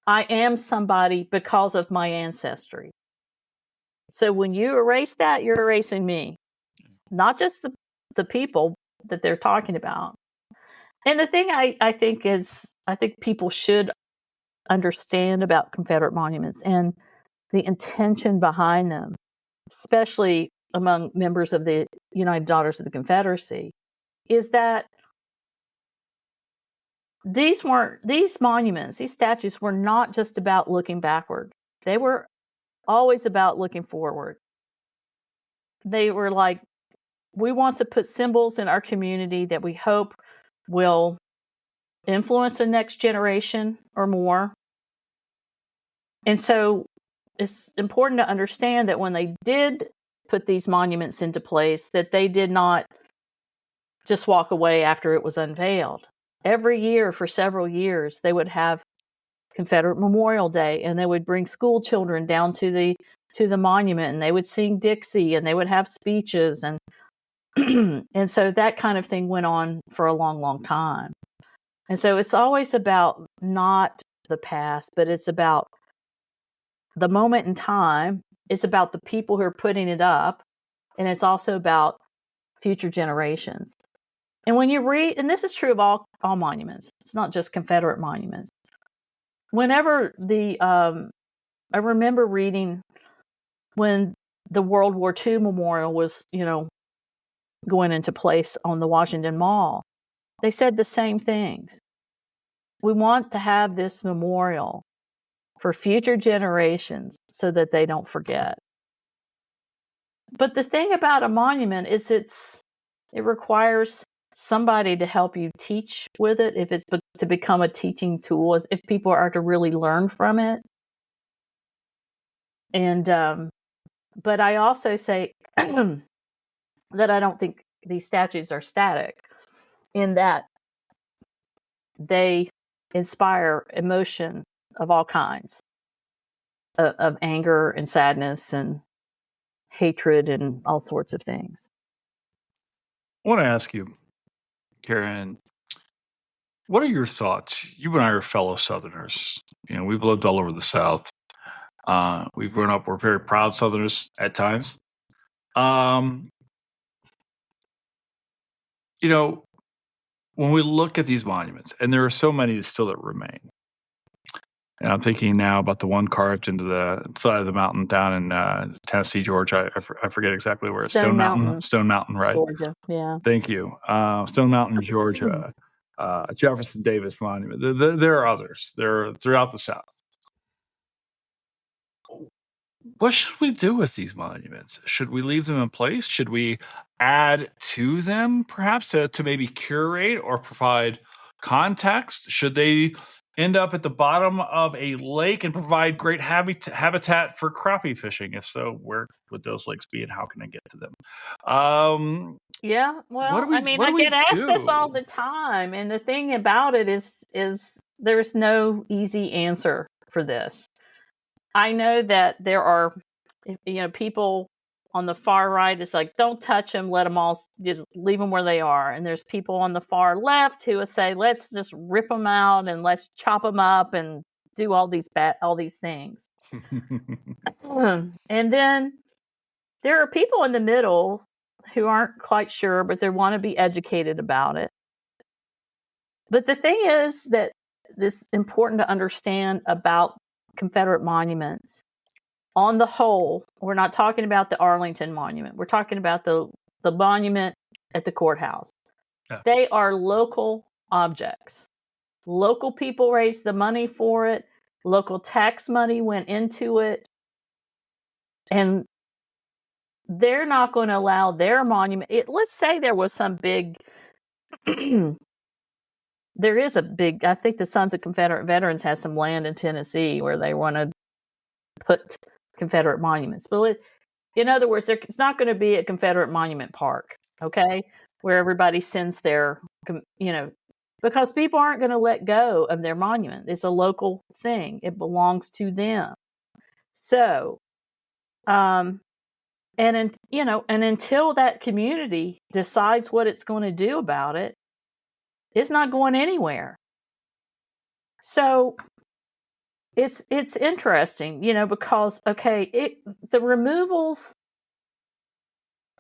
I am somebody because of my ancestry. So when you erase that, you're erasing me, not just the people that they're talking about. And the thing I think people should understand about Confederate monuments and the intention behind them, especially among members of the United Daughters of the Confederacy, is that these monuments, these statues were not just about looking backward. They were always about looking forward. They were like, we want to put symbols in our community that we hope will influence the next generation or more. And so it's important to understand that when they did put these monuments into place, that they did not just walk away after it was unveiled. Every year for several years, they would have Confederate Memorial Day, and they would bring school children down to the monument, and they would sing Dixie, and they would have speeches, and and so that kind of thing went on for a long, long time. And so it's always about not the past, but it's about the moment in time. It's about the people who are putting it up, and it's also about future generations. And when you read, and this is true of all monuments, it's not just Confederate monuments. Whenever I remember reading when the World War II memorial was, going into place on the Washington Mall, they said the same things. We want to have this memorial for future generations so that they don't forget. But the thing about a monument is it requires somebody to help you teach with it, if it's to become a teaching tool, as if people are to really learn from it. And but I also say that I don't think these statues are static, in that they inspire emotion of all kinds, of anger and sadness and hatred and all sorts of things. I want to ask you, Karen, what are your thoughts? You and I are fellow Southerners. We've lived all over the South. We've grown up. We're very proud Southerners at times. When we look at these monuments, and there are so many still that remain, and I'm thinking now about the one carved into the side of the mountain down in Tennessee, Georgia. I forget exactly where. Stone Mountain. Stone Mountain, right? Georgia, yeah. Thank you. Stone Mountain, Georgia. Jefferson Davis Monument. There are others. They're throughout the South. What should we do with these monuments? Should we leave them in place? Should we add to them, perhaps, to maybe curate or provide context? Should they end up at the bottom of a lake and provide great habitat for crappie fishing? If so, where would those lakes be, and how can I get to them? Yeah, well, I get asked this all the time, and the thing about it is there's no easy answer for this. I know that there are, people on the far right. It's like, don't touch them, let them all, just leave them where they are. And there's people on the far left who will say, let's just rip them out and let's chop them up and do all these things. And then there are people in the middle who aren't quite sure, but they want to be educated about it. But the thing is that this is important to understand about Confederate monuments. On the whole, we're not talking about the Arlington Monument. We're talking about the monument at the courthouse. Yeah. They are local objects. Local people raised the money for it. Local tax money went into it. And they're not going to allow their monument. Let's say there was some big, there is a big, I think the Sons of Confederate Veterans has some land in Tennessee where they want to put Confederate monuments. But in other words, it's not going to be a Confederate Monument Park, okay, where everybody sends their, because people aren't going to let go of their monument. It's a local thing. It belongs to them. So, and until that community decides what it's going to do about it, it's not going anywhere. So it's interesting, because the removals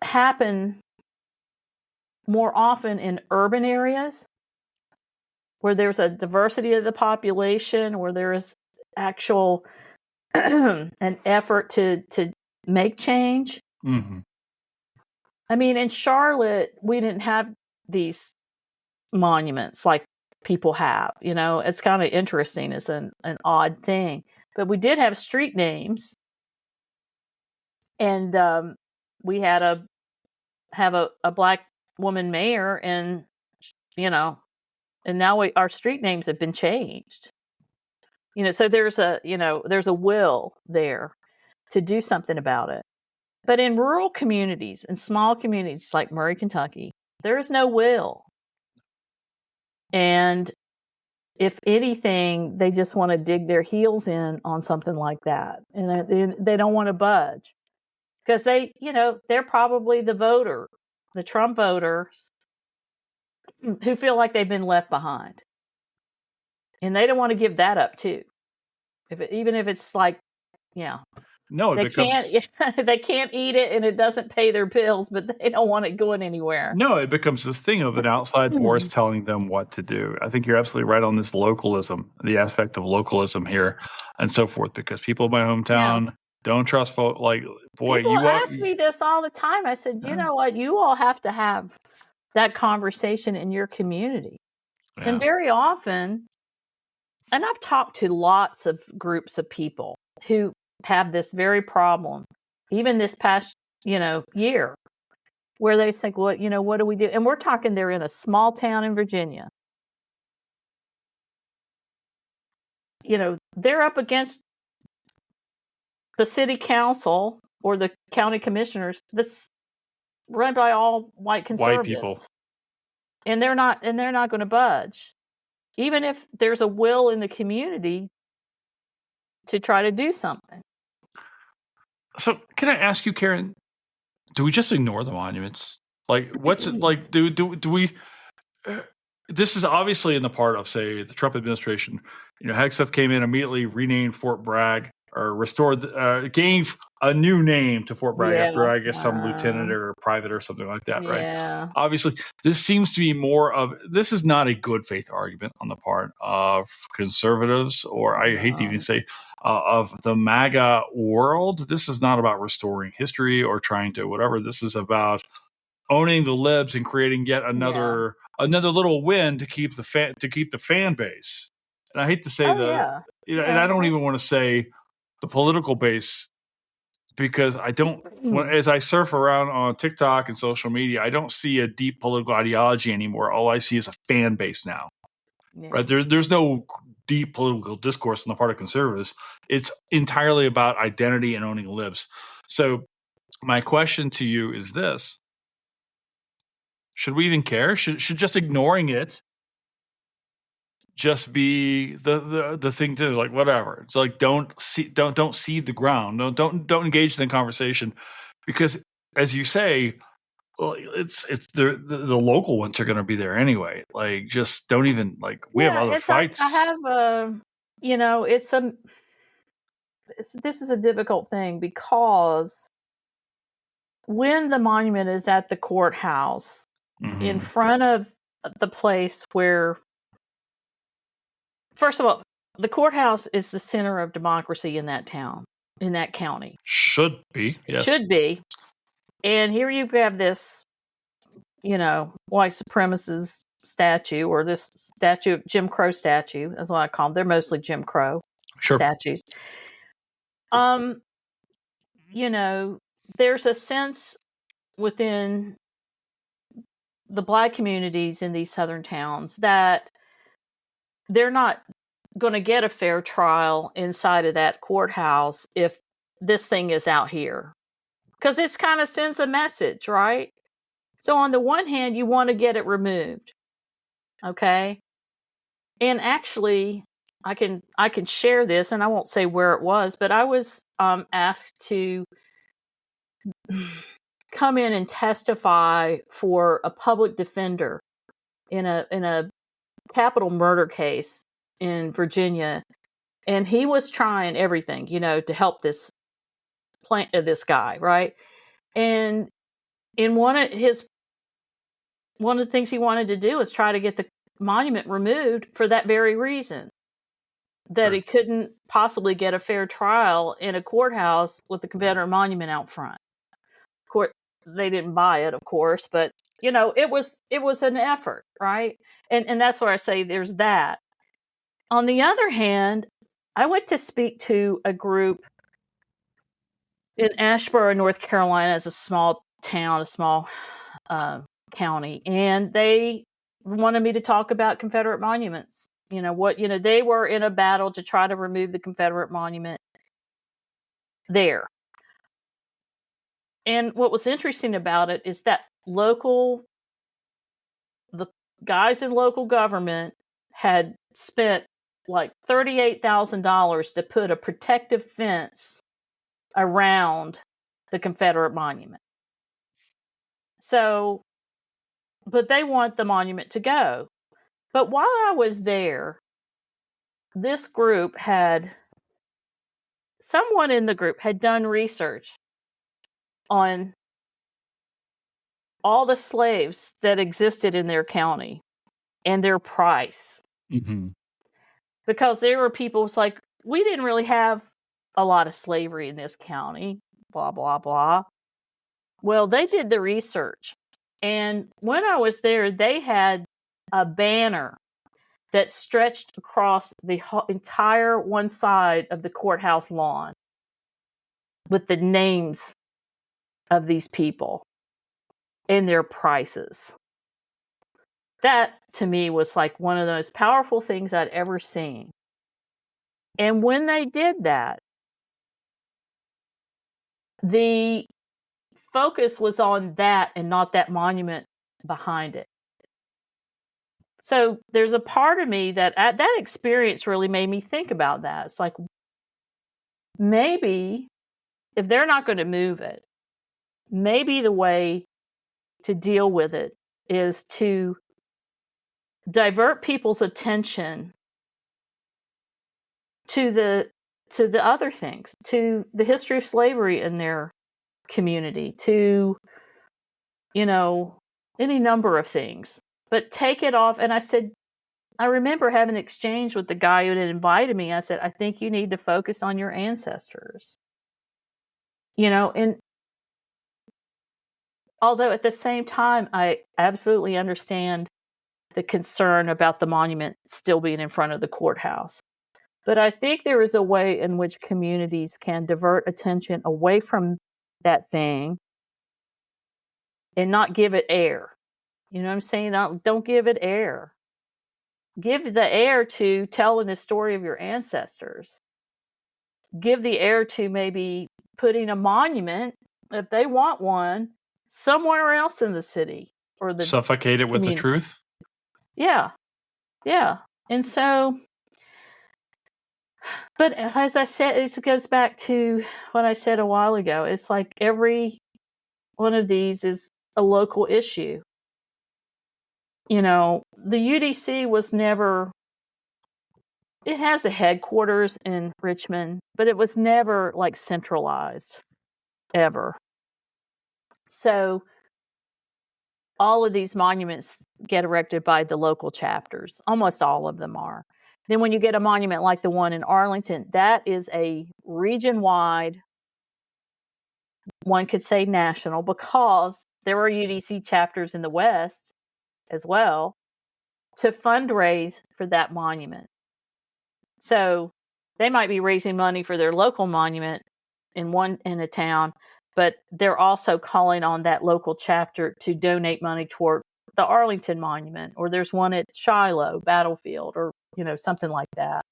happen more often in urban areas where there's a diversity of the population, where there is actual an effort to make change. Mm-hmm. I mean, in Charlotte, we didn't have these monuments like people have. It's kind of interesting. It's an odd thing, but we did have street names, and we had a black woman mayor, and and now our street names have been changed. So there's a will there to do something about it. But in rural communities and small communities like Murray, Kentucky, there is no will. And if anything, they just want to dig their heels in on something like that. And they don't want to budge. Because they're probably the Trump voters, who feel like they've been left behind. And they don't want to give that up too. Even if it's like, no, they can't eat it and it doesn't pay their bills, but they don't want it going anywhere. No, it becomes this thing of an outside force telling them what to do. I think you're absolutely right on this localism, the aspect of localism here, and so forth. Because people in my hometown don't trust folk. Like, boy, people ask me this all the time. I said, you know what? You all have to have that conversation in your community, and very often. And I've talked to lots of groups of people who have this very problem, even this past, year, where they think, well, what do we do? And we're talking they're in a small town in Virginia. They're up against the city council or the county commissioners that's run by all white conservatives. White people. And they're not going to budge. Even if there's a will in the community to try to do something. So, can I ask you, Karen, do we just ignore the monuments? Like, what's it like? Do we? This is obviously in the part of, say, the Trump administration. Hegseth came in, immediately renamed Fort Bragg, or restored, gave a new name to Fort Bragg after, I guess, some lieutenant or private or something like that, right? Obviously, this seems to be more of, this is not a good faith argument on the part of conservatives, or I hate to even say, of the MAGA world. This is not about restoring history or trying to whatever. This is about owning the libs and creating yet another little win to keep the fan base. And I hate to say and I don't even want to say the political base, because I don't, as I surf around on TikTok and social media, I don't see a deep political ideology anymore. All I see is a fan base now. Right? There's no deep political discourse on the part of conservatives. It's entirely about identity and owning libs. So my question to you is this: should we even care? Should just ignoring it just be the thing to do? Like, whatever. It's like, don't seed the ground. No, don't engage in the conversation, because, as you say, well, it's the local ones are going to be there anyway. Like, just don't even, like, we have other fights. I have this is a difficult thing, because when the monument is at the courthouse, in front of the place where, first of all, the courthouse is the center of democracy in that town, in that county. Should be, yes. Should be. And here you have this, white supremacist statue, or this statue, Jim Crow statue, that's what I call them. They're mostly Jim Crow statues. You know, there's a sense within the Black communities in these southern towns that they're not going to get a fair trial inside of that courthouse if this thing is out here. Because it kind of sends a message, right? So on the one hand, you want to get it removed. Okay? And actually, I can share this, and I won't say where it was, but I was asked to come in and testify for a public defender in a capital murder case in Virginia, and he was trying everything, you know, to help this guy, right? And in one of the things he wanted to do was try to get the monument removed for that very reason. That he couldn't possibly get a fair trial in a courthouse with the Confederate monument out front. They didn't buy it, of course, but you know, it was an effort, right? And that's where I say there's that. On the other hand, I went to speak to a group in Asheboro, North Carolina. It's a small town, a small county, and they wanted me to talk about Confederate monuments. You know, they were in a battle to try to remove the Confederate monument there. And what was interesting about it is that the guys in local government had spent like $38,000 to put a protective fence around the Confederate monument. So, but they want the monument to go. But while I was there, someone in the group had done research on all the slaves that existed in their county and their price. Mm-hmm. Because there were people who's like, we didn't really have a lot of slavery in this county, blah, blah, blah. Well, they did the research. And when I was there, they had a banner that stretched across the entire one side of the courthouse lawn with the names of these people and their prices. That, to me, was like one of the most powerful things I'd ever seen. And when they did that, the focus was on that and not that monument behind it. So there's a part of me that experience really made me think about that. It's like, maybe if they're not going to move it, maybe the way to deal with it is to divert people's attention to the other things, to the history of slavery in their community, to, you know, any number of things. But take it off. And I remember having an exchange with the guy who had invited me. I said, I think you need to focus on your ancestors. You know, and although at the same time, I absolutely understand the concern about the monument still being in front of the courthouse. But I think there is a way in which communities can divert attention away from that thing and not give it air. You know what I'm saying? Don't give it air. Give the air to telling the story of your ancestors. Give the air to maybe putting a monument, if they want one, somewhere else in the city. Or the suffocate it with the truth? Yeah. Yeah. And so, but as I said, it goes back to what I said a while ago. It's like every one of these is a local issue. You know, the UDC was never, it has a headquarters in Richmond, but it was never like centralized, ever. So all of these monuments get erected by the local chapters. Almost all of them are. Then when you get a monument like the one in Arlington, that is a region-wide, one could say national, because there are UDC chapters in the West as well. to fundraise for that monument. So they might be raising money for their local monument in a town, but they're also calling on that local chapter to donate money toward the Arlington Monument, or there's one at Shiloh Battlefield, or something like that.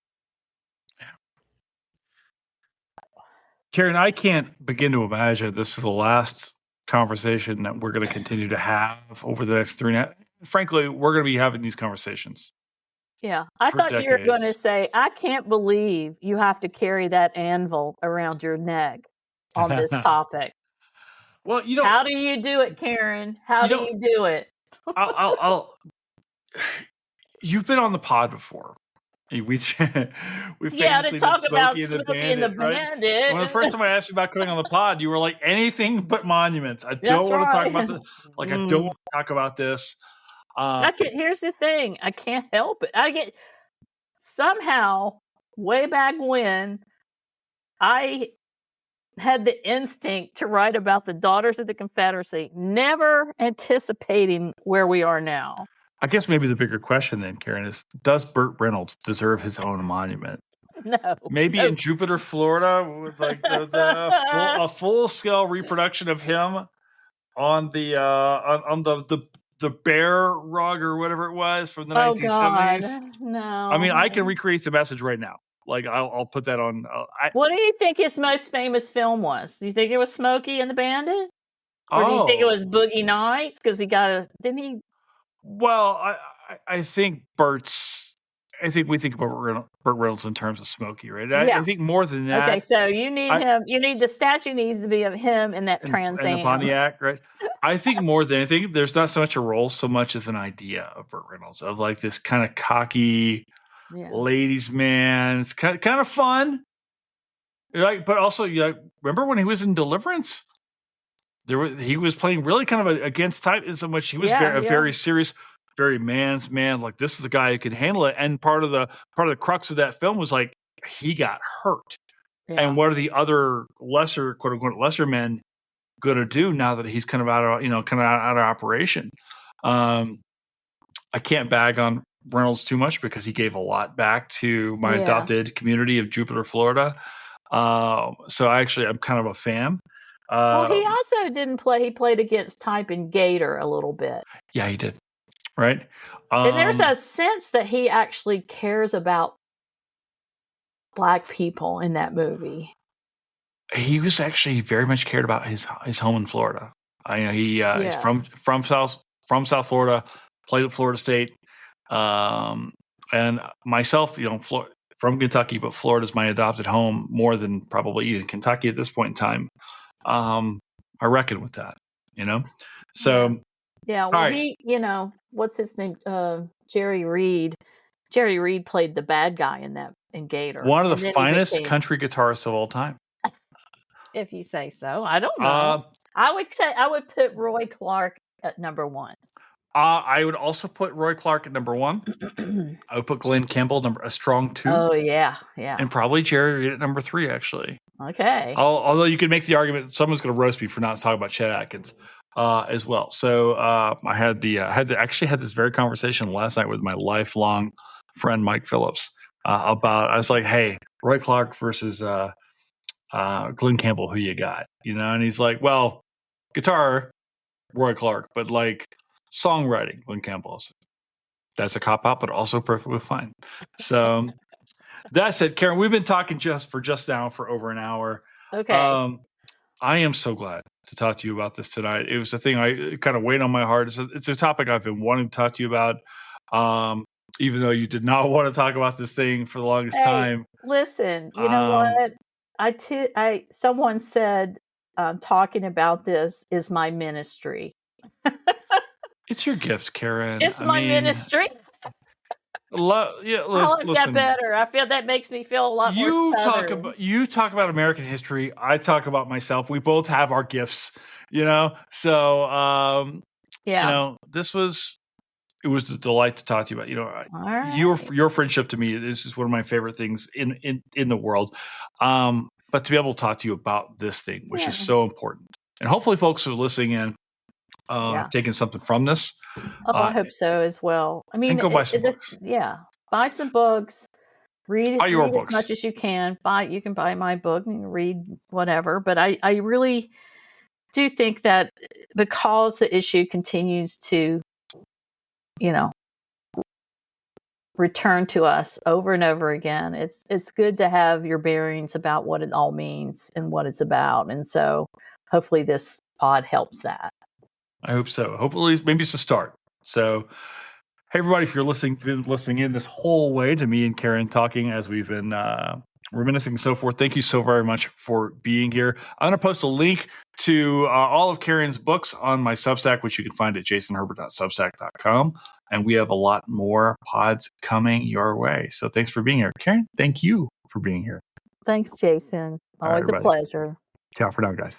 Karen, I can't begin to imagine this is the last conversation that we're going to continue to have over the next 3.5. Frankly, we're going to be having these conversations. Yeah, I thought decades. You were going to say, I can't believe you have to carry that anvil around your neck on this topic. Well, how do you do it, Karen? How do you do it? You've been on the pod before. We famously to talk about Smokey and the Bandit. When the first time I asked you about coming on the pod, you were like, anything but monuments. I don't want to talk about this. I don't want to talk about this. Here's the thing. I can't help it. I get somehow way back when I had the instinct to write about the Daughters of the Confederacy, never anticipating where we are now. I guess maybe the bigger question then, Karen, is does Burt Reynolds deserve his own monument? No. Maybe in Jupiter, Florida, with like a full-scale reproduction of him on the on the bear rug or whatever it was from the 1970s. God. No. I mean, I can recreate the message right now. Like I'll put that on. What do you think his most famous film was? Do you think it was Smokey and the Bandit, or do you think it was Boogie Nights? Because didn't he? Well, I think I think we think about Burt Reynolds in terms of Smokey, right? I think more than that. Okay, so you need him. You need the statue needs to be of him in that Trans Am. And the Pontiac, right? I think more than anything, there's not so much a role, so much as an idea of Burt Reynolds, of like this kind of cocky ladies' man. It's kind of fun, but also remember when he was in Deliverance? He was playing really kind of against type in so much he was very serious, very man's man. Like this is the guy who could handle it. And part of the crux of that film was like he got hurt, and what are the other lesser, quote unquote, lesser men going to do now that he's kind of out of operation? I can't bag on Reynolds too much because he gave a lot back to my adopted community of Jupiter, Florida. So I'm kind of a fan. Well, he also didn't play. He played against type in Gator a little bit. Yeah, he did. Right. And there's a sense that he actually cares about Black people in that movie. He was actually very much cared about his home in Florida. He's from South Florida, played at Florida State, and myself, from Kentucky, but Florida's my adopted home more than probably even Kentucky at this point in time. I reckon with that, So well, right. What's his name? Jerry Reed. Jerry Reed played the bad guy in Gator. One of the finest country guitarists of all time. If you say so. I don't know. I would put Roy Clark at number 1. I would also put Roy Clark at number 1. I would put Glenn Campbell a strong 2. Oh yeah. And probably Jerry Reed at number 3, actually. Okay. Although you could make the argument someone's going to roast me for not talking about Chet Atkins as well. So I had this very conversation last night with my lifelong friend Mike Phillips about. I was like, "Hey, Roy Clark versus Glenn Campbell, who you got?" And he's like, "Well, guitar, Roy Clark, but like songwriting, Glenn Campbell." That's a cop out, but also perfectly fine. So. That said, Karen, we've been talking just now for over an hour. Okay. I am so glad to talk to you about this tonight. It was a thing I kind of weighed on my heart. It's a topic I've been wanting to talk to you about, even though you did not want to talk about this thing for the longest time. Listen, you know what? Someone said talking about this is my ministry. It's your gift, Karen. It's my ministry. I like that better. I feel that makes me feel a lot more Southern. You talk about American history. I talk about myself. We both have our gifts, So, it was a delight to talk to you about. Right. Your friendship to me is one of my favorite things in the world. But to be able to talk to you about this thing, which is so important, and hopefully, folks who are listening in taken something from this. I hope so as well. I mean, and go buy some books. Yeah, buy some books. Read books as much as you can. You can buy my book and read whatever. But I really do think that because the issue continues to, return to us over and over again, it's good to have your bearings about what it all means and what it's about. And so hopefully this pod helps that. I hope so. Hopefully maybe it's a start. So hey everybody, if you're listening in this whole way to me and Karen talking as we've been reminiscing and so forth, thank you so very much for being here. I'm going to post a link to all of Karen's books on my Substack, which you can find at jasonherbert.substack.com. And we have a lot more pods coming your way. So thanks for being here. Karen, thank you for being here. Thanks, Jason. Always a pleasure. Ciao for now, guys.